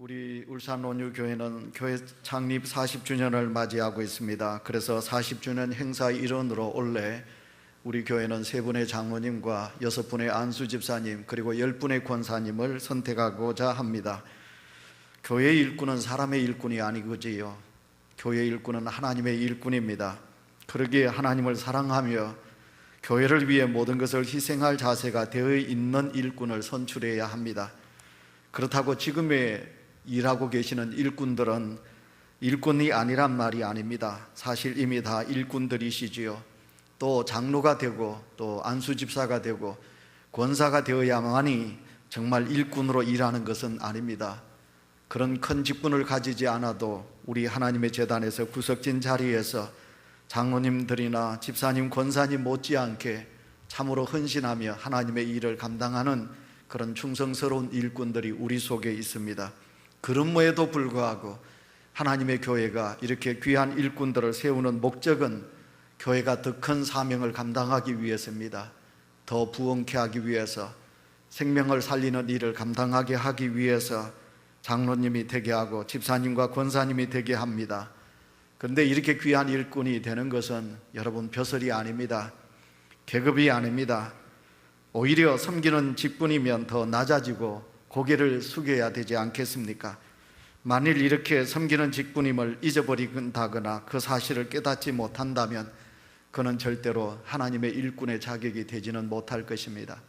우리 울산 온유교회는 교회 창립 40주년을 맞이하고 있습니다. 그래서 40주년 행사 일원으로 올해 우리 교회는 3분의 장로님과 6분의 안수 집사님 그리고 10분의 권사님을 선택하고자 합니다. 교회의 일꾼은 사람의 일꾼이 아니거지요. 교회의 일꾼은 하나님의 일꾼입니다. 그러기에 하나님을 사랑하며 교회를 위해 모든 것을 희생할 자세가 되어 있는 일꾼을 선출해야 합니다. 그렇다고 지금의 일하고 계시는 일꾼들은 일꾼이 아니란 말이 아닙니다. 사실 이미 다 일꾼들이시지요. 또 장로가 되고 또 안수집사가 되고 권사가 되어야만이 정말 일꾼으로 일하는 것은 아닙니다. 그런 큰 직분을 가지지 않아도 우리 하나님의 제단에서 구석진 자리에서 장로님들이나 집사님, 권사님 못지않게 참으로 헌신하며 하나님의 일을 감당하는 그런 충성스러운 일꾼들이 우리 속에 있습니다. 그럼에도 불구하고 하나님의 교회가 이렇게 귀한 일꾼들을 세우는 목적은 교회가 더 큰 사명을 감당하기 위해서입니다. 더 부흥케 하기 위해서, 생명을 살리는 일을 감당하게 하기 위해서 장로님이 되게 하고 집사님과 권사님이 되게 합니다. 그런데 이렇게 귀한 일꾼이 되는 것은 여러분 벼슬이 아닙니다. 계급이 아닙니다. 오히려 섬기는 직분이면 더 낮아지고 고개를 숙여야 되지 않겠습니까? 만일 이렇게 섬기는 직분임을 잊어버린다거나 그 사실을 깨닫지 못한다면 그는 절대로 하나님의 일꾼의 자격이 되지는 못할 것입니다.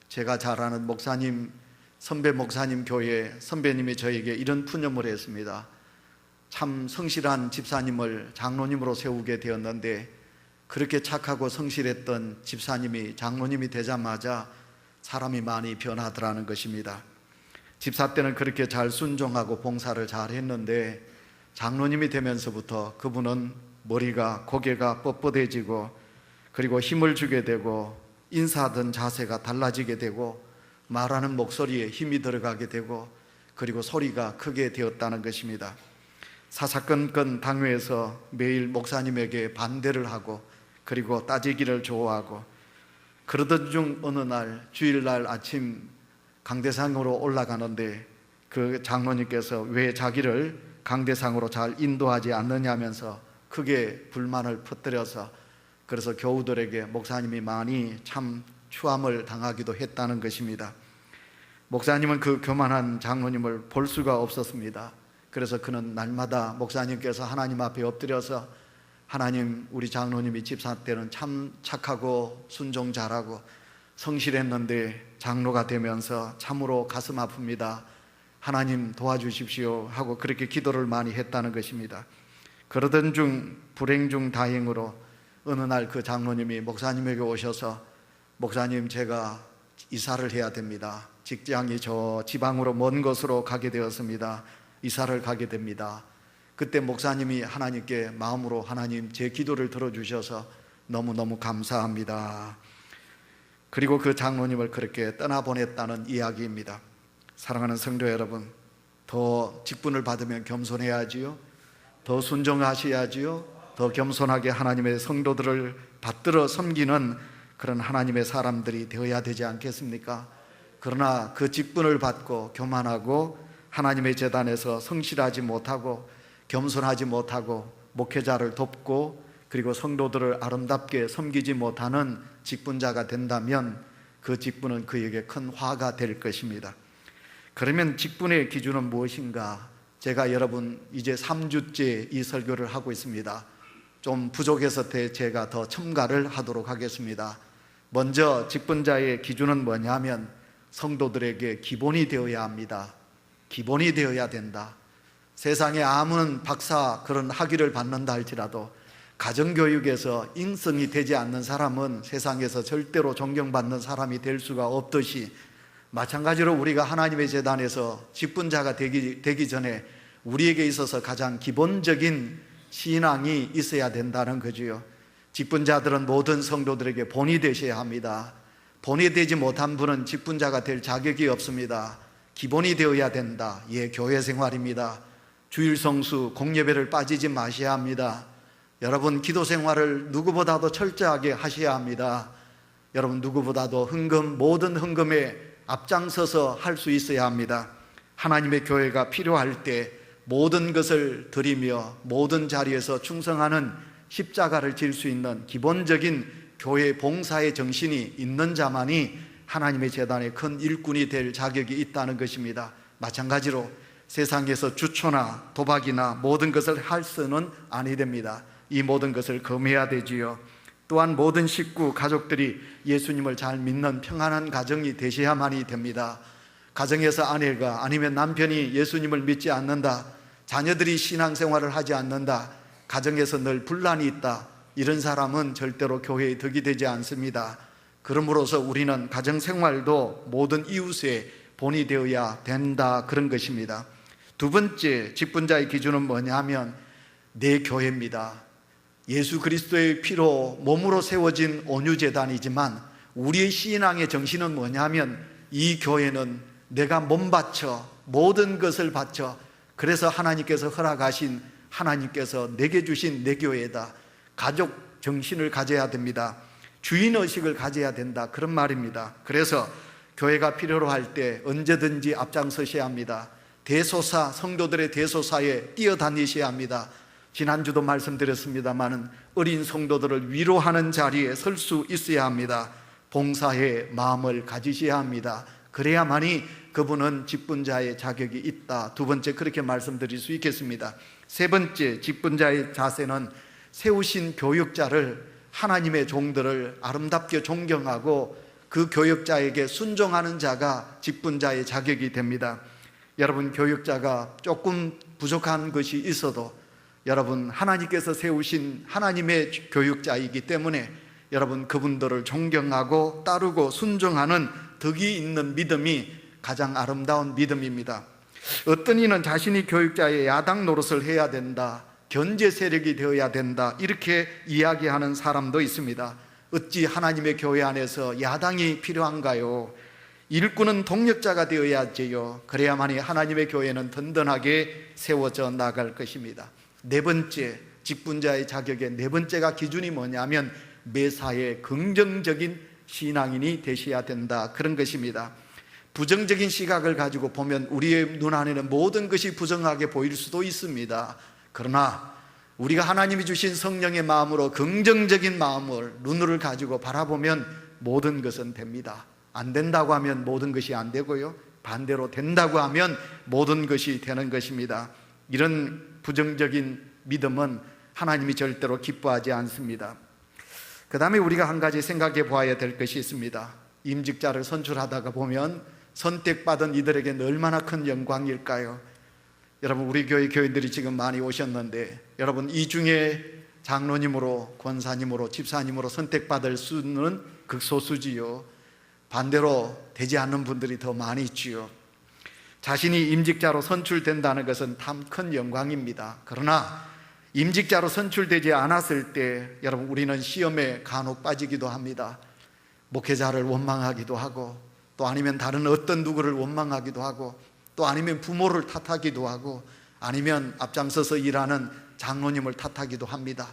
제가 잘 아는 목사님, 선배 목사님 교회에 선배님이 저에게 이런 푸념을 했습니다. 참 성실한 집사님을 장로님으로 세우게 되었는데 그렇게 착하고 성실했던 집사님이 장로님이 되자마자 사람이 많이 변하더라는 것입니다. 집사 때는 그렇게 잘 순종하고 봉사를 잘 했는데 장로님이 되면서부터 그분은 머리가, 고개가 뻣뻣해지고 그리고 힘을 주게 되고 인사하던 자세가 달라지게 되고 말하는 목소리에 힘이 들어가게 되고 그리고 소리가 크게 되었다는 것입니다. 사사건건 당회에서 매일 목사님에게 반대를 하고 그리고 따지기를 좋아하고 그러던 중 어느 날 주일날 아침 강대상으로 올라가는데 그 장로님께서 왜 자기를 강대상으로 잘 인도하지 않느냐면서 크게 불만을 퍼뜨려서 그래서 교우들에게 목사님이 많이 참 추함을 당하기도 했다는 것입니다. 목사님은 그 교만한 장로님을 볼 수가 없었습니다. 그래서 그는 날마다 목사님께서 하나님 앞에 엎드려서 하나님, 우리 장로님이 집사 때는 참 착하고 순종 잘하고 성실했는데 장로가 되면서 참으로 가슴 아픕니다. 하나님 도와주십시오 하고 그렇게 기도를 많이 했다는 것입니다. 그러던 중 불행 중 다행으로 어느 날 그 장로님이 목사님에게 오셔서 목사님, 제가 이사를 해야 됩니다. 직장이 저 지방으로 먼 곳으로 가게 되었습니다. 이사를 가게 됩니다. 그때 목사님이 하나님께 마음으로 하나님 제 기도를 들어주셔서 너무너무 감사합니다. 그리고 그 장로님을 그렇게 떠나보냈다는 이야기입니다. 사랑하는 성도 여러분, 더 직분을 받으면 겸손해야지요. 더 순종하셔야지요. 더 겸손하게 하나님의 성도들을 받들어 섬기는 그런 하나님의 사람들이 되어야 되지 않겠습니까? 그러나 그 직분을 받고 교만하고 하나님의 제단에서 성실하지 못하고 겸손하지 못하고 목회자를 돕고 그리고 성도들을 아름답게 섬기지 못하는 직분자가 된다면 그 직분은 그에게 큰 화가 될 것입니다. 그러면 직분의 기준은 무엇인가? 제가 여러분 이제 3주째 이 설교를 하고 있습니다. 좀 부족해서 제가 더 첨가를 하도록 하겠습니다. 먼저 직분자의 기준은 뭐냐면 성도들에게 기본이 되어야 합니다. 기본이 되어야 된다. 세상에 아무런 박사 그런 학위를 받는다 할지라도 가정교육에서 인성이 되지 않는 사람은 세상에서 절대로 존경받는 사람이 될 수가 없듯이 마찬가지로 우리가 하나님의 제단에서 직분자가 되기 전에 우리에게 있어서 가장 기본적인 신앙이 있어야 된다는 거지요. 직분자들은 모든 성도들에게 본이 되셔야 합니다. 본이 되지 못한 분은 직분자가 될 자격이 없습니다. 기본이 되어야 된다. 예, 교회 생활입니다. 주일 성수, 공예배를 빠지지 마셔야 합니다. 여러분 기도 생활을 누구보다도 철저하게 하셔야 합니다. 여러분 누구보다도 모든 헌금에 앞장서서 할 수 있어야 합니다. 하나님의 교회가 필요할 때 모든 것을 드리며 모든 자리에서 충성하는 십자가를 질 수 있는 기본적인 교회 봉사의 정신이 있는 자만이 하나님의 제단의 큰 일꾼이 될 자격이 있다는 것입니다. 마찬가지로 세상에서 주초나 도박이나 모든 것을 할 수는 아니 됩니다. 이 모든 것을 금해야 되지요. 또한 모든 식구, 가족들이 예수님을 잘 믿는 평안한 가정이 되셔야만이 됩니다. 가정에서 아내가 아니면 남편이 예수님을 믿지 않는다, 자녀들이 신앙생활을 하지 않는다, 가정에서 늘 분란이 있다, 이런 사람은 절대로 교회의 덕이 되지 않습니다. 그러므로서 우리는 가정생활도 모든 이웃의 본이 되어야 된다, 그런 것입니다. 두 번째 직분자의 기준은 뭐냐면 내 교회입니다. 예수 그리스도의 피로 몸으로 세워진 온유재단이지만 우리의 신앙의 정신은 뭐냐면 이 교회는 내가 몸 바쳐 모든 것을 바쳐 그래서 하나님께서 허락하신, 하나님께서 내게 주신 내 교회다. 가족 정신을 가져야 됩니다. 주인의식을 가져야 된다, 그런 말입니다. 그래서 교회가 필요로 할 때 언제든지 앞장서셔야 합니다. 대소사, 성도들의 대소사에 뛰어다니셔야 합니다. 지난주도 말씀드렸습니다마는 어린 성도들을 위로하는 자리에 설 수 있어야 합니다. 봉사의 마음을 가지셔야 합니다. 그래야만이 그분은 직분자의 자격이 있다. 두 번째, 그렇게 말씀드릴 수 있겠습니다. 세 번째 직분자의 자세는 세우신 교육자를, 하나님의 종들을 아름답게 존경하고 그 교육자에게 순종하는 자가 직분자의 자격이 됩니다. 여러분, 교육자가 조금 부족한 것이 있어도 여러분, 하나님께서 세우신 하나님의 교육자이기 때문에 여러분, 그분들을 존경하고 따르고 순종하는 덕이 있는 믿음이 가장 아름다운 믿음입니다. 어떤 이는 자신이 교육자의 야당 노릇을 해야 된다, 견제 세력이 되어야 된다, 이렇게 이야기하는 사람도 있습니다. 어찌 하나님의 교회 안에서 야당이 필요한가요? 일꾼은 동력자가 되어야지요. 그래야만이 하나님의 교회는 든든하게 세워져 나갈 것입니다. 네 번째, 직분자의 자격의 네 번째가 기준이 뭐냐면 매사에 긍정적인 신앙인이 되셔야 된다, 그런 것입니다. 부정적인 시각을 가지고 보면 우리의 눈 안에는 모든 것이 부정하게 보일 수도 있습니다. 그러나 우리가 하나님이 주신 성령의 마음으로 긍정적인 마음을, 눈을 가지고 바라보면 모든 것은 됩니다. 안 된다고 하면 모든 것이 안 되고요, 반대로 된다고 하면 모든 것이 되는 것입니다. 이런 부정적인 믿음은 하나님이 절대로 기뻐하지 않습니다. 그 다음에 우리가 한 가지 생각해 보아야 될 것이 있습니다. 임직자를 선출하다가 보면 선택받은 이들에게는 얼마나 큰 영광일까요? 여러분, 우리 교회 교인들이 지금 많이 오셨는데 여러분, 이 중에 장로님으로, 권사님으로, 집사님으로 선택받을 수는 극소수지요. 반대로 되지 않는 분들이 더 많이 있지요. 자신이 임직자로 선출된다는 것은 참 큰 영광입니다. 그러나 임직자로 선출되지 않았을 때 여러분, 우리는 시험에 간혹 빠지기도 합니다. 목회자를 원망하기도 하고, 또 아니면 다른 어떤 누구를 원망하기도 하고, 또 아니면 부모를 탓하기도 하고, 아니면 앞장서서 일하는 장로님을 탓하기도 합니다.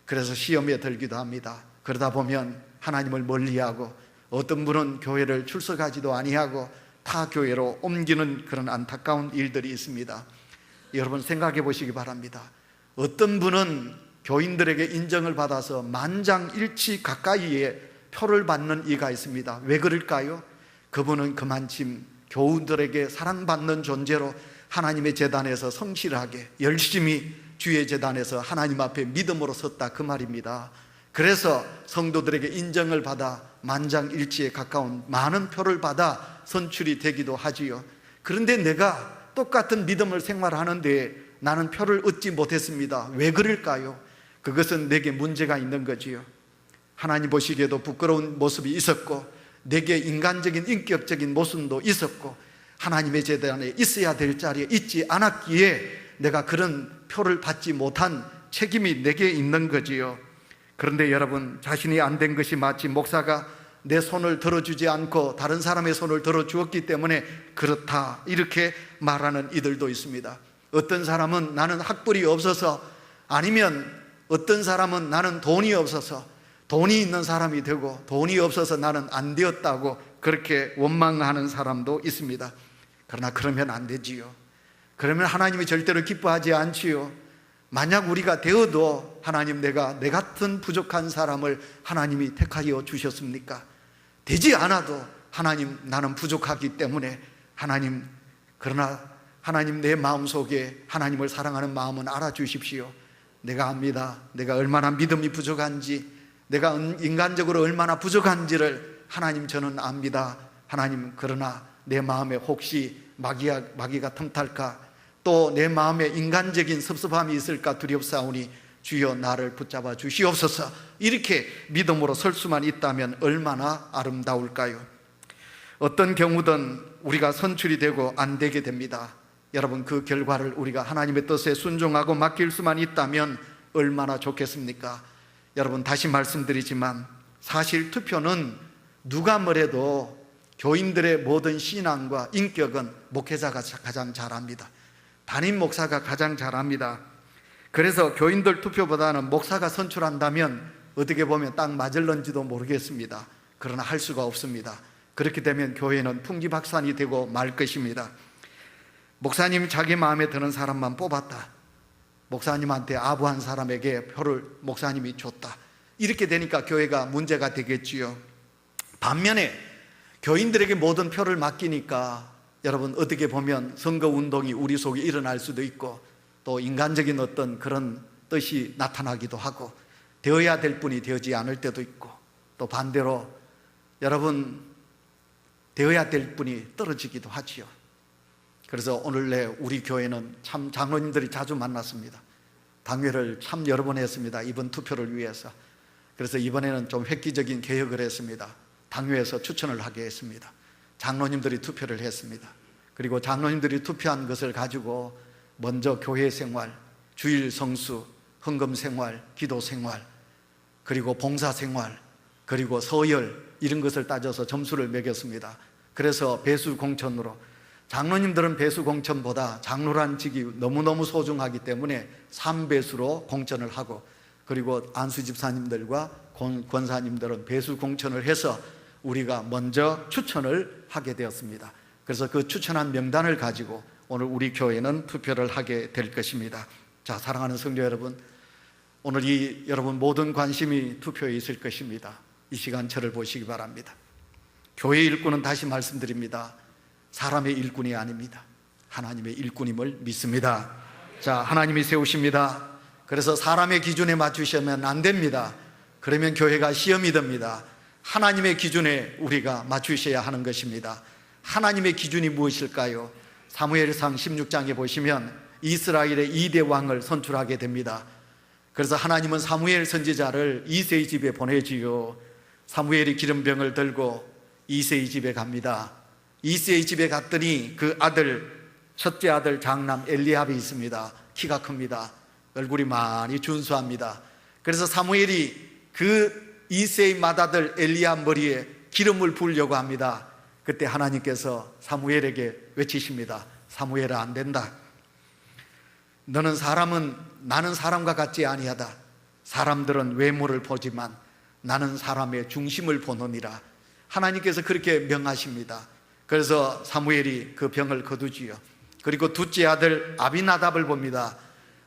그래서 시험에 들기도 합니다. 그러다 보면 하나님을 멀리하고 어떤 분은 교회를 출석하지도 아니하고 타 교회로 옮기는 그런 안타까운 일들이 있습니다. 여러분, 생각해 보시기 바랍니다. 어떤 분은 교인들에게 인정을 받아서 만장일치 가까이에 표를 받는 이가 있습니다. 왜 그럴까요? 그분은 그만큼 교우들에게 사랑받는 존재로 하나님의 제단에서 성실하게 열심히 주의 제단에서 하나님 앞에 믿음으로 섰다, 그 말입니다. 그래서 성도들에게 인정을 받아 만장일치에 가까운 많은 표를 받아 선출이 되기도 하지요. 그런데 내가 똑같은 믿음을 생활하는데 나는 표를 얻지 못했습니다. 왜 그럴까요? 그것은 내게 문제가 있는 거지요. 하나님 보시기에도 부끄러운 모습이 있었고, 내게 인간적인 인격적인 모순도 있었고, 하나님의 제단에 있어야 될 자리에 있지 않았기에 내가 그런 표를 받지 못한 책임이 내게 있는 거지요. 그런데 여러분, 자신이 안 된 것이 마치 목사가 내 손을 들어주지 않고 다른 사람의 손을 들어주었기 때문에 그렇다, 이렇게 말하는 이들도 있습니다. 어떤 사람은 나는 학벌이 없어서, 아니면 어떤 사람은 나는 돈이 없어서 돈이 있는 사람이 되고 돈이 없어서 나는 안 되었다고 그렇게 원망하는 사람도 있습니다. 그러나 그러면 안 되지요. 그러면 하나님이 절대로 기뻐하지 않지요. 만약 우리가 되어도 하나님, 내가 내 같은 부족한 사람을 하나님이 택하여 주셨습니까? 되지 않아도 하나님, 나는 부족하기 때문에 하나님, 그러나 하나님, 내 마음속에 하나님을 사랑하는 마음은 알아주십시오. 내가 압니다. 내가 얼마나 믿음이 부족한지, 내가 인간적으로 얼마나 부족한지를 하나님, 저는 압니다. 하나님, 그러나 내 마음에 혹시 마귀가 틈탈까, 또 내 마음에 인간적인 섭섭함이 있을까 두렵사오니 주여 나를 붙잡아 주시옵소서. 이렇게 믿음으로 설 수만 있다면 얼마나 아름다울까요? 어떤 경우든 우리가 선출이 되고 안 되게 됩니다. 여러분, 그 결과를 우리가 하나님의 뜻에 순종하고 맡길 수만 있다면 얼마나 좋겠습니까? 여러분, 다시 말씀드리지만 사실 투표는 누가 뭐래도 교인들의 모든 신앙과 인격은 목회자가 가장 잘합니다. 담임 목사가 가장 잘합니다. 그래서 교인들 투표보다는 목사가 선출한다면 어떻게 보면 딱 맞을런지도 모르겠습니다. 그러나 할 수가 없습니다. 그렇게 되면 교회는 풍지박산이 되고 말 것입니다. 목사님 자기 마음에 드는 사람만 뽑았다, 목사님한테 아부한 사람에게 표를 목사님이 줬다, 이렇게 되니까 교회가 문제가 되겠지요. 반면에 교인들에게 모든 표를 맡기니까 여러분, 어떻게 보면 선거운동이 우리 속에 일어날 수도 있고, 또 인간적인 어떤 그런 뜻이 나타나기도 하고, 되어야 될 분이 되어지 않을 때도 있고, 또 반대로 여러분, 되어야 될 분이 떨어지기도 하지요. 그래서 오늘 내 우리 교회는 참 장로님들이 자주 만났습니다. 당회를 참 여러 번 했습니다. 이번 투표를 위해서. 그래서 이번에는 좀 획기적인 개혁을 했습니다. 당회에서 추천을 하게 했습니다. 장로님들이 투표를 했습니다. 그리고 장로님들이 투표한 것을 가지고 먼저 교회 생활, 주일 성수, 헌금 생활, 기도 생활, 그리고 봉사 생활, 그리고 서열, 이런 것을 따져서 점수를 매겼습니다. 그래서 배수 공천으로, 장로님들은 배수 공천보다 장로란 직이 너무너무 소중하기 때문에 3배수로 공천을 하고, 그리고 안수 집사님들과 권사님들은 배수 공천을 해서 우리가 먼저 추천을 하게 되었습니다. 그래서 그 추천한 명단을 가지고 오늘 우리 교회는 투표를 하게 될 것입니다. 자, 사랑하는 성도 여러분, 오늘 이 여러분 모든 관심이 투표에 있을 것입니다. 이 시간 저를 보시기 바랍니다. 교회 일꾼은 다시 말씀드립니다. 사람의 일꾼이 아닙니다. 하나님의 일꾼임을 믿습니다. 자, 하나님이 세우십니다. 그래서 사람의 기준에 맞추시면 안 됩니다. 그러면 교회가 시험이 됩니다. 하나님의 기준에 우리가 맞추셔야 하는 것입니다. 하나님의 기준이 무엇일까요? 사무엘상 16장에 보시면 이스라엘의 2대 왕을 선출하게 됩니다. 그래서 하나님은 사무엘 선지자를 이새의 집에 보내지요. 사무엘이 기름병을 들고 이새의 집에 갑니다. 이새의 집에 갔더니 그 아들, 첫째 아들 장남 엘리압이 있습니다. 키가 큽니다. 얼굴이 많이 준수합니다. 그래서 사무엘이 그 이새의 맏아들 엘리압 머리에 기름을 부으려고 합니다. 그때 하나님께서 사무엘에게 외치십니다. 사무엘아, 안 된다. 나는 사람과 같지 아니하다. 사람들은 외모를 보지만 나는 사람의 중심을 보느니라. 하나님께서 그렇게 명하십니다. 그래서 사무엘이 그 병을 거두지요. 그리고 둘째 아들 아비나답을 봅니다.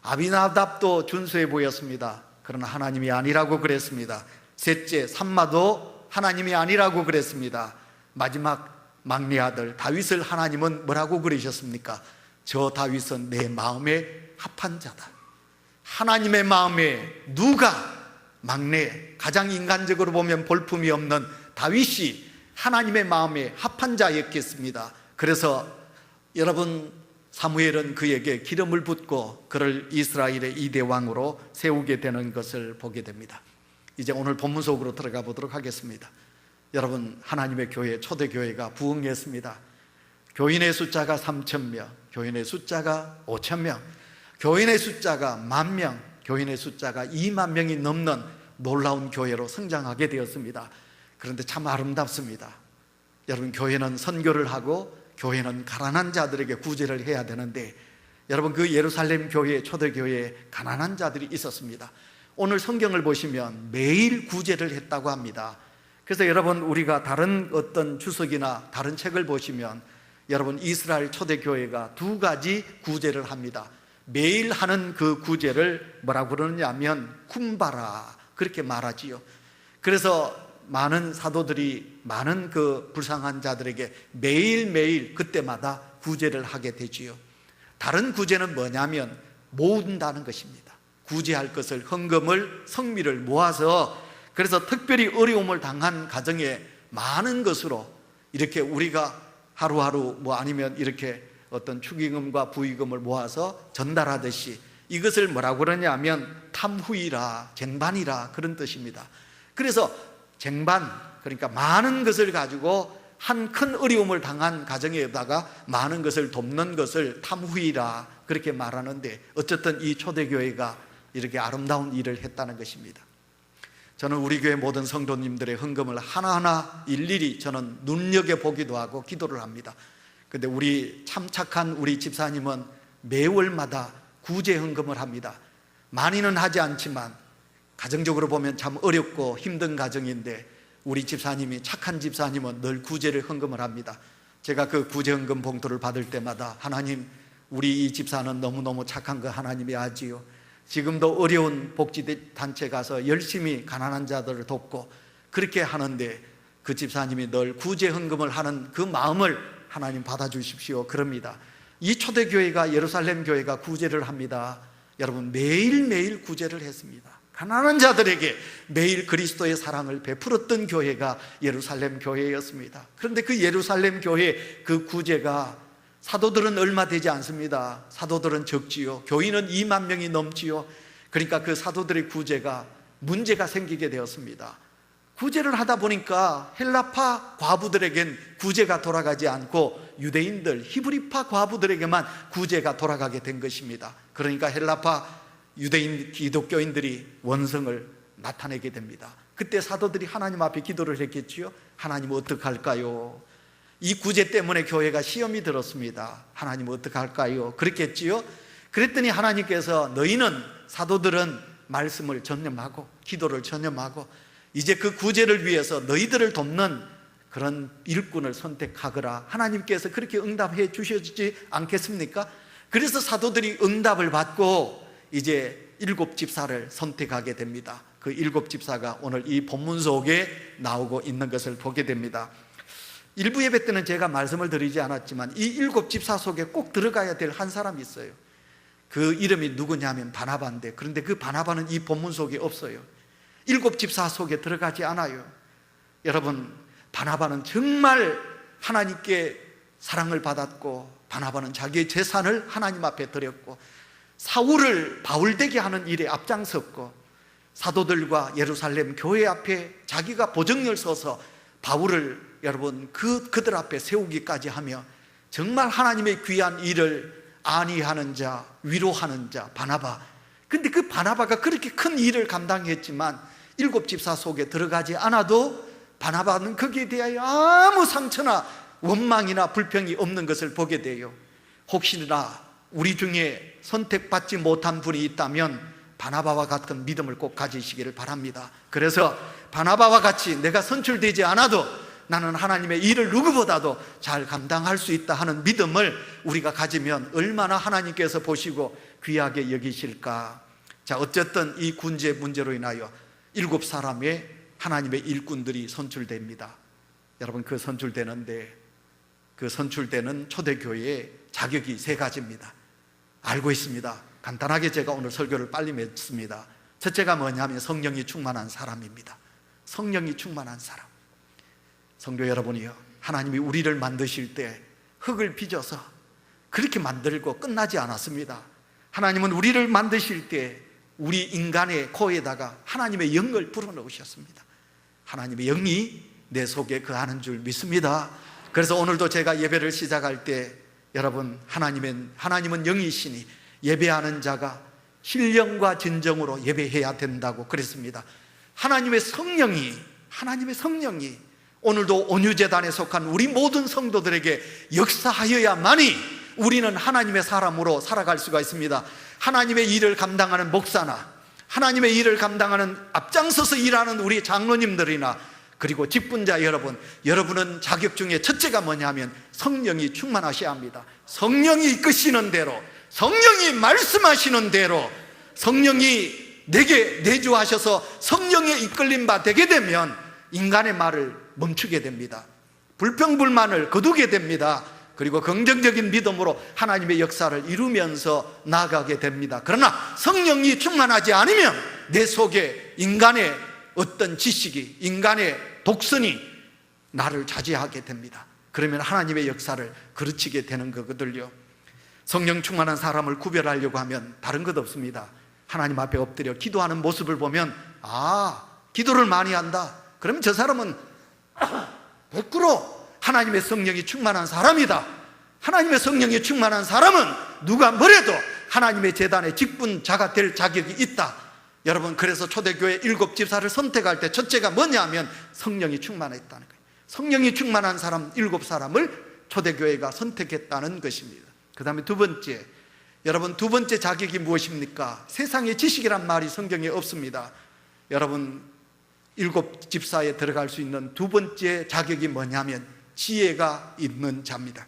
아비나답도 준수해 보였습니다. 그러나 하나님이 아니라고 그랬습니다. 셋째 삼마도 하나님이 아니라고 그랬습니다. 마지막 막내 아들 다윗을 하나님은 뭐라고 그러셨습니까? 저 다윗은 내 마음에 합한 자다. 하나님의 마음에 누가 막내, 가장 인간적으로 보면 볼품이 없는 다윗이 하나님의 마음에 합한 자였겠습니다. 그래서 여러분, 사무엘은 그에게 기름을 붓고 그를 이스라엘의 2대 왕으로 세우게 되는 것을 보게 됩니다. 이제 오늘 본문 속으로 들어가 보도록 하겠습니다. 여러분, 하나님의 교회, 초대교회가 부흥했습니다. 교인의 숫자가 3,000명, 교인의 숫자가 5,000명, 교인의 숫자가 10,000명, 교인의 숫자가 2만 명이 넘는 놀라운 교회로 성장하게 되었습니다. 그런데 참 아름답습니다. 여러분, 교회는 선교를 하고 교회는 가난한 자들에게 구제를 해야 되는데, 여러분, 그 예루살렘 교회, 초대교회에 가난한 자들이 있었습니다. 오늘 성경을 보시면 매일 구제를 했다고 합니다. 그래서 여러분, 우리가 다른 어떤 주석이나 다른 책을 보시면 여러분, 이스라엘 초대교회가 두 가지 구제를 합니다. 매일 하는 그 구제를 뭐라고 그러느냐면 쿰바라, 그렇게 말하지요. 그래서 많은 사도들이 많은 그 불쌍한 자들에게 매일매일 그때마다 구제를 하게 되지요. 다른 구제는 뭐냐면 모은다는 것입니다. 구제할 것을, 헌금을, 성미를 모아서, 그래서 특별히 어려움을 당한 가정에 많은 것으로 이렇게 우리가 하루하루 아니면 이렇게 어떤 축의금과 부의금을 모아서 전달하듯이, 이것을 뭐라고 그러냐면 탐후이라, 쟁반이라, 그런 뜻입니다. 그래서 쟁반, 그러니까 많은 것을 가지고 한 큰 어려움을 당한 가정에다가 많은 것을 돕는 것을 탐후이라, 그렇게 말하는데, 어쨌든 이 초대교회가 이렇게 아름다운 일을 했다는 것입니다. 저는 우리 교회 모든 성도님들의 헌금을 하나하나 일일이 저는 눈여겨보기도 하고 기도를 합니다. 근데 우리 참 착한 우리 집사님은 매월마다 구제 헌금을 합니다. 많이는 하지 않지만 가정적으로 보면 참 어렵고 힘든 가정인데, 우리 집사님이, 착한 집사님은 늘 구제를 헌금을 합니다. 제가 그 구제 헌금 봉투를 받을 때마다, 하나님, 우리 이 집사는 너무너무 착한 거 하나님이 아지요. 지금도 어려운 복지단체 가서 열심히 가난한 자들을 돕고 그렇게 하는데, 그 집사님이 늘 구제 헌금을 하는 그 마음을 하나님 받아주십시오, 그럽니다. 이 초대교회가, 예루살렘 교회가 구제를 합니다. 여러분, 매일매일 구제를 했습니다. 가난한 자들에게 매일 그리스도의 사랑을 베풀었던 교회가 예루살렘 교회였습니다. 그런데 그 예루살렘 교회 그 구제가, 사도들은 얼마 되지 않습니다. 사도들은 적지요. 교인은 2만 명이 넘지요. 그러니까 그 사도들의 구제가 문제가 생기게 되었습니다. 구제를 하다 보니까 헬라파 과부들에겐 구제가 돌아가지 않고 유대인들, 히브리파 과부들에게만 구제가 돌아가게 된 것입니다. 그러니까 헬라파 유대인 기독교인들이 원성을 나타내게 됩니다. 그때 사도들이 하나님 앞에 기도를 했겠지요. 하나님 어떡할까요? 이 구제 때문에 교회가 시험이 들었습니다. 하나님 어떡할까요? 그랬겠지요. 그랬더니 하나님께서, 너희는, 사도들은 말씀을 전념하고 기도를 전념하고 이제 그 구제를 위해서 너희들을 돕는 그런 일꾼을 선택하거라. 하나님께서 그렇게 응답해 주시지 않겠습니까? 그래서 사도들이 응답을 받고 이제 7 집사를 선택하게 됩니다. 그 7 집사가 오늘 이 본문 속에 나오고 있는 것을 보게 됩니다. 일부 예배 때는 제가 말씀을 드리지 않았지만 이 7 집사 속에 꼭 들어가야 될 한 사람이 있어요. 그 이름이 누구냐면 바나바인데, 그런데 그 바나바는 이 본문 속에 없어요. 7 집사 속에 들어가지 않아요. 여러분, 바나바는 정말 하나님께 사랑을 받았고, 바나바는 자기의 재산을 하나님 앞에 드렸고, 사울을 바울되게 하는 일에 앞장섰고, 사도들과 예루살렘 교회 앞에 자기가 보정열 서서 바울을 여러분 그들 앞에 세우기까지 하며 정말 하나님의 귀한 일을 안위하는 자, 위로하는 자, 바나바. 근데 그 바나바가 그렇게 큰 일을 감당했지만 7 집사 속에 들어가지 않아도 바나바는 거기에 대하여 아무 상처나 원망이나 불평이 없는 것을 보게 돼요. 혹시나 우리 중에 선택받지 못한 분이 있다면 바나바와 같은 믿음을 꼭 가지시기를 바랍니다. 그래서 바나바와 같이 내가 선출되지 않아도 나는 하나님의 일을 누구보다도 잘 감당할 수 있다 하는 믿음을 우리가 가지면 얼마나 하나님께서 보시고 귀하게 여기실까. 자, 어쨌든 이 군제 문제로 인하여 7 사람의 하나님의 일꾼들이 선출됩니다. 여러분, 그 선출되는데 그 선출되는 초대교회의 자격이 3가지입니다. 알고 있습니다. 간단하게 제가 오늘 설교를 빨리 맺습니다. 첫째가 뭐냐면 성령이 충만한 사람입니다. 성령이 충만한 사람. 성도 여러분이요, 하나님이 우리를 만드실 때 흙을 빚어서 그렇게 만들고 끝나지 않았습니다. 하나님은 우리를 만드실 때 우리 인간의 코에다가 하나님의 영을 불어넣으셨습니다. 하나님의 영이 내 속에 거하는 줄 믿습니다. 그래서 오늘도 제가 예배를 시작할 때 여러분, 하나님은 영이시니 예배하는 자가 신령과 진정으로 예배해야 된다고 그랬습니다. 하나님의 성령이 오늘도 온유재단에 속한 우리 모든 성도들에게 역사하여야만이 우리는 하나님의 사람으로 살아갈 수가 있습니다. 하나님의 일을 감당하는 목사나 하나님의 일을 감당하는 앞장서서 일하는 우리 장로님들이나 그리고 직분자 여러분, 여러분은 자격 중에 첫째가 뭐냐면 성령이 충만하셔야 합니다. 성령이 이끄시는 대로, 성령이 말씀하시는 대로, 성령이 내게 내주하셔서 성령에 이끌림 바 되게 되면 인간의 말을 멈추게 됩니다. 불평불만을 거두게 됩니다. 그리고 긍정적인 믿음으로 하나님의 역사를 이루면서 나아가게 됩니다. 그러나 성령이 충만하지 않으면 내 속에 인간의 어떤 지식이, 인간의 독선이 나를 차지하게 됩니다. 그러면 하나님의 역사를 그르치게 되는 거거든요. 성령 충만한 사람을 구별하려고 하면 다른 것 없습니다. 하나님 앞에 엎드려 기도하는 모습을 보면 기도를 많이 한다. 그러면 저 사람은 100% 하나님의 성령이 충만한 사람이다. 하나님의 성령이 충만한 사람은 누가 뭐래도 하나님의 제단의 직분자가 될 자격이 있다. 여러분, 그래서 초대교회 7 집사를 선택할 때 첫째가 뭐냐면 성령이 충만했다는 거예요. 성령이 충만한 사람 7사람을 초대교회가 선택했다는 것입니다. 그 다음에 두 번째, 여러분, 두 번째 자격이 무엇입니까? 세상의 지식이란 말이 성경에 없습니다. 여러분, 7 집사에 들어갈 수 있는 두 번째 자격이 뭐냐면 지혜가 있는 자입니다.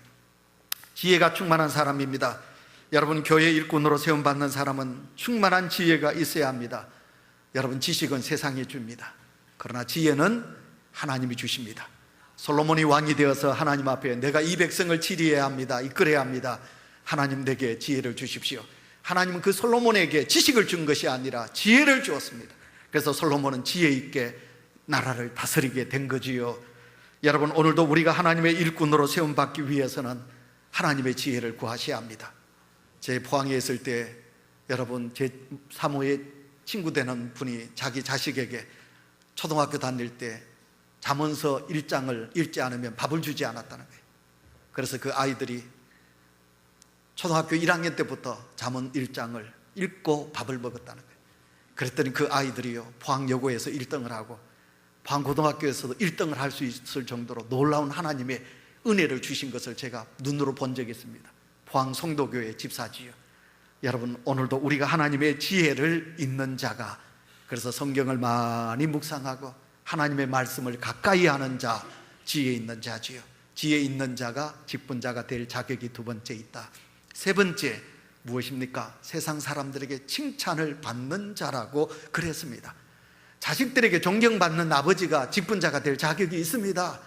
지혜가 충만한 사람입니다. 여러분, 교회 일꾼으로 세움받는 사람은 충만한 지혜가 있어야 합니다. 여러분, 지식은 세상이 줍니다. 그러나 지혜는 하나님이 주십니다. 솔로몬이 왕이 되어서 하나님 앞에 내가 이 백성을 치리해야 합니다, 이끌어야 합니다. 하나님 내게 지혜를 주십시오. 하나님은 그 솔로몬에게 지식을 준 것이 아니라 지혜를 주었습니다. 그래서 솔로몬은 지혜 있게 나라를 다스리게 된 거지요. 여러분, 오늘도 우리가 하나님의 일꾼으로 세움받기 위해서는 하나님의 지혜를 구하셔야 합니다. 제 포항에 있을 때 여러분, 제 사모의 친구 되는 분이 자기 자식에게 초등학교 다닐 때 잠언서 1장을 읽지 않으면 밥을 주지 않았다는 거예요. 그래서 그 아이들이 초등학교 1학년 때부터 잠언 1장을 읽고 밥을 먹었다는 거예요. 그랬더니 그 아이들이요, 포항여고에서 1등을 하고 포항고등학교에서도 1등을 할 수 있을 정도로 놀라운 하나님의 은혜를 주신 것을 제가 눈으로 본 적이 있습니다. 포항 성도교회 집사지요. 여러분, 오늘도 우리가 하나님의 지혜를 있는 자가, 그래서 성경을 많이 묵상하고 하나님의 말씀을 가까이 하는 자, 지혜 있는 자지요. 지혜 있는 자가 직분자가 될 자격이 두 번째 있다. 세 번째 무엇입니까? 세상 사람들에게 칭찬을 받는 자라고 그랬습니다. 자식들에게 존경받는 아버지가 직분자가 될 자격이 있습니다.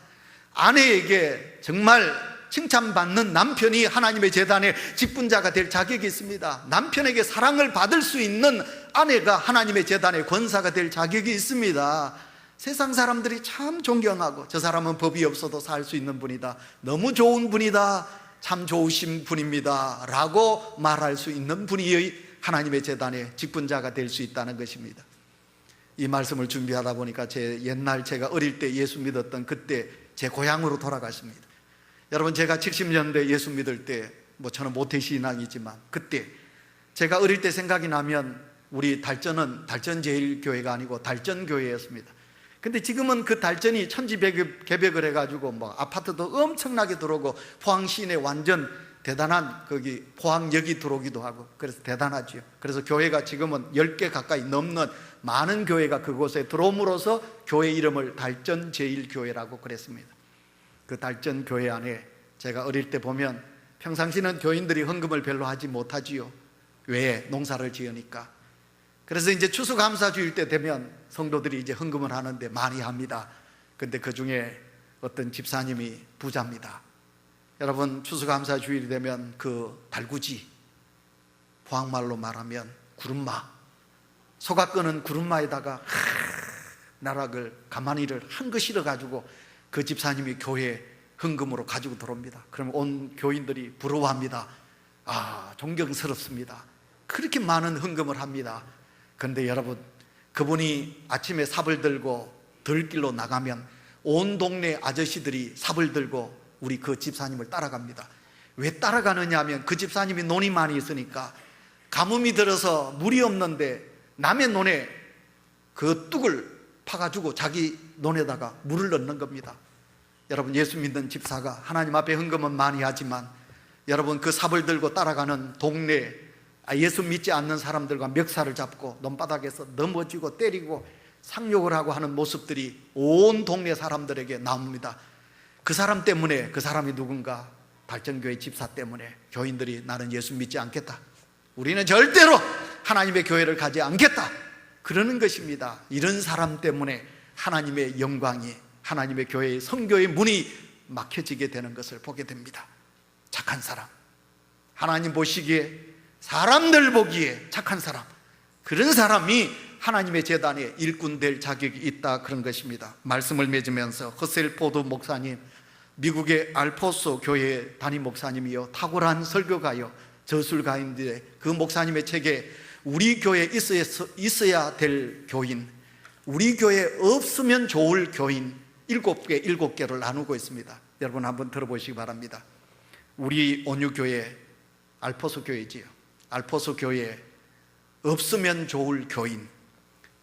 아내에게 정말 칭찬받는 남편이 하나님의 제단의 직분자가 될 자격이 있습니다. 남편에게 사랑을 받을 수 있는 아내가 하나님의 제단의 권사가 될 자격이 있습니다. 세상 사람들이 참 존경하고 저 사람은 법이 없어도 살 수 있는 분이다, 너무 좋은 분이다, 참 좋으신 분입니다 라고 말할 수 있는 분이 하나님의 제단의 직분자가 될 수 있다는 것입니다. 이 말씀을 준비하다 보니까 제가 어릴 때 예수 믿었던 그때 제 고향으로 돌아갔습니다. 여러분, 제가 70년대 예수 믿을 때 저는 모태신앙이지만 그때 제가 어릴 때 생각이 나면 우리 달전은 달전제일교회가 아니고 달전교회였습니다. 근데 지금은 그 달전이 천지개벽을 해가지고 아파트도 엄청나게 들어오고 포항 시내 완전 대단한 거기 포항역이 들어오기도 하고 그래서 대단하지요. 그래서 교회가 지금은 10개 가까이 넘는 많은 교회가 그곳에 들어옴으로써 교회 이름을 달전제일교회라고 그랬습니다. 그 달전교회 안에 제가 어릴 때 보면 평상시는 교인들이 헌금을 별로 하지 못하지요. 왜? 농사를 지으니까. 그래서 이제 추수감사주일 때 되면 성도들이 이제 헌금을 하는데 많이 합니다. 근데 그 중에 어떤 집사님이 부자입니다. 여러분, 추수감사주일이 되면 그 달구지, 포항말로 말하면 구름마, 소가 끄는 구름마에다가 나락을 가마니를 한 거 실어가지고 그 집사님이 교회 헌금으로 가지고 들어옵니다. 그럼 온 교인들이 부러워합니다. 존경스럽습니다. 그렇게 많은 헌금을 합니다. 그런데 여러분, 그분이 아침에 삽을 들고 들길로 나가면 온 동네 아저씨들이 삽을 들고 우리 그 집사님을 따라갑니다. 왜 따라가느냐 하면 그 집사님이 논이 많이 있으니까 가뭄이 들어서 물이 없는데 남의 논에 그 뚝을 파가지고 자기 논에다가 물을 넣는 겁니다. 여러분, 예수 믿는 집사가 하나님 앞에 헌금은 많이 하지만 여러분, 그 삽을 들고 따라가는 동네 예수 믿지 않는 사람들과 멱살을 잡고 논바닥에서 넘어지고 때리고 상욕을 하고 하는 모습들이 온 동네 사람들에게 나옵니다. 그 사람 때문에, 그 사람이 누군가, 발전교회 집사 때문에 교인들이 나는 예수 믿지 않겠다, 우리는 절대로 하나님의 교회를 가지 않겠다, 그러는 것입니다. 이런 사람 때문에 하나님의 영광이, 하나님의 교회의 선교의 문이 막혀지게 되는 것을 보게 됩니다. 착한 사람, 하나님 보시기에, 사람들 보기에 착한 사람, 그런 사람이 하나님의 제단에 일꾼 될 자격이 있다, 그런 것입니다. 말씀을 맺으면서 허셀 포드 목사님, 미국의 알포소 교회 담임 목사님이요, 탁월한 설교가요, 저술가인데 그 목사님의 책에 우리 교회에 있어야 될 교인, 우리 교회에 없으면 좋을 교인 7개를 나누고 있습니다. 여러분 한번 들어보시기 바랍니다. 우리 온유교회, 알포소 교회지요, 알포소 교회에 없으면 좋을 교인.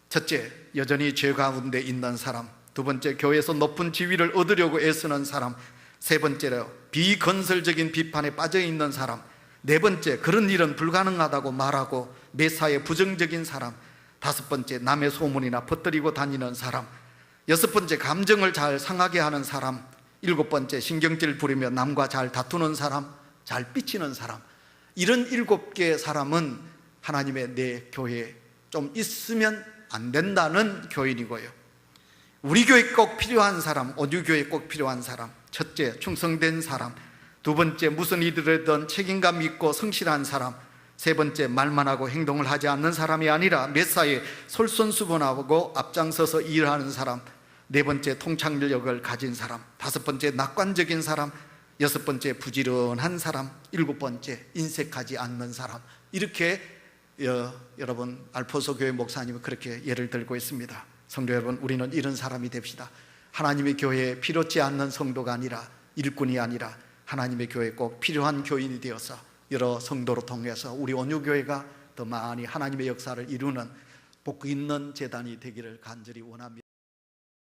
첫째, 여전히 죄 가운데 있는 사람. 두 번째, 교회에서 높은 지위를 얻으려고 애쓰는 사람. 세 번째로, 비건설적인 비판에 빠져있는 사람. 네 번째, 그런 일은 불가능하다고 말하고 매사에 부정적인 사람. 다섯 번째, 남의 소문이나 퍼뜨리고 다니는 사람. 여섯 번째, 감정을 잘 상하게 하는 사람. 일곱 번째, 신경질 부리며 남과 잘 다투는 사람, 잘 삐치는 사람. 이런 7개 사람은 하나님의 내 교회에 좀 있으면 안 된다는 교인이고요. 우리 교회에 꼭 필요한 사람, 온유교회에 꼭 필요한 사람. 첫째, 충성된 사람. 두 번째, 무슨 일이든 책임감 있고 성실한 사람. 세 번째, 말만 하고 행동을 하지 않는 사람이 아니라 매사에 솔선수범하고 앞장서서 일하는 사람. 네 번째, 통찰력을 가진 사람. 다섯 번째, 낙관적인 사람. 여섯 번째, 부지런한 사람. 일곱 번째, 인색하지 않는 사람. 이렇게 여러분, 알포소 교회 목사님은 그렇게 예를 들고 있습니다. 성도 여러분, 우리는 이런 사람이 됩시다. 하나님의 교회에 필요치 않는 성도가 아니라, 일꾼이 아니라 하나님의 교회에 꼭 필요한 교인이 되어서 여러 성도로 통해서 우리 온유교회가 더 많이 하나님의 역사를 이루는 복 있는 제단이 되기를 간절히 원합니다.